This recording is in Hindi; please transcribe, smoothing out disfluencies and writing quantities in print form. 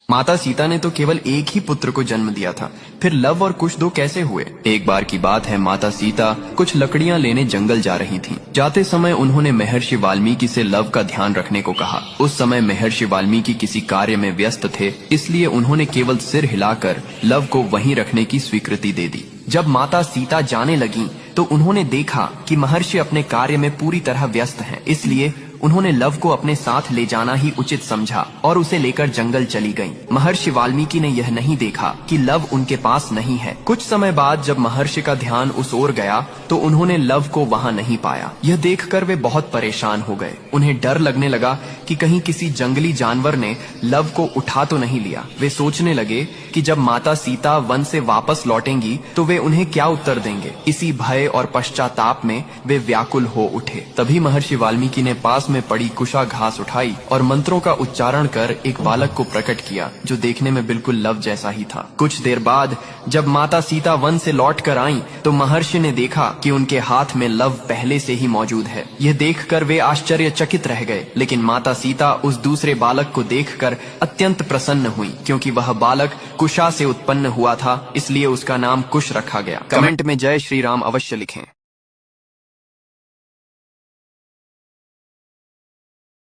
माता सीता ने तो केवल एक ही पुत्र को जन्म दिया था, फिर लव और कुश दो कैसे हुए? एक बार की बात है, माता सीता कुछ लकड़ियां लेने जंगल जा रही थीं। जाते समय उन्होंने महर्षि वाल्मीकि से लव का ध्यान रखने को कहा। उस समय महर्षि वाल्मीकि किसी कार्य में व्यस्त थे, इसलिए उन्होंने केवल सिर हिलाकर लव को वहीं रखने की स्वीकृति दे दी। जब माता सीता जाने लगी तो उन्होंने देखा कि महर्षि अपने कार्य में पूरी तरह व्यस्त हैं, इसलिए उन्होंने लव को अपने साथ ले जाना ही उचित समझा और उसे लेकर जंगल चली गईं। महर्षि वाल्मीकि ने यह नहीं देखा कि लव उनके पास नहीं है। कुछ समय बाद जब महर्षि का ध्यान उस ओर गया तो उन्होंने लव को वहां नहीं पाया। यह देखकर वे बहुत परेशान हो गए। उन्हें डर लगने लगा कि कहीं किसी जंगली जानवर ने लव को उठा तो नहीं लिया। वे सोचने लगे कि जब माता सीता वन से वापस लौटेंगी तो वे उन्हें क्या उत्तर देंगे। इसी भय और पश्चाताप में वे व्याकुल हो उठे। तभी महर्षि वाल्मीकि ने पास में पड़ी कुशा घास उठाई और मंत्रों का उच्चारण कर एक बालक को प्रकट किया, जो देखने में बिल्कुल लव जैसा ही था। कुछ देर बाद जब माता सीता वन से लौट कर आईं, तो महर्षि ने देखा कि उनके हाथ में लव पहले से ही मौजूद है। यह देखकर वे आश्चर्यचकित रह गए, लेकिन माता सीता उस दूसरे बालक को देखकर अत्यंत प्रसन्न हुई, क्योंकि वह बालक कुशा से उत्पन्न हुआ था, इसलिए उसका नाम कुश रखा गया। कमेंट में जय श्री राम अवश्य लिखें।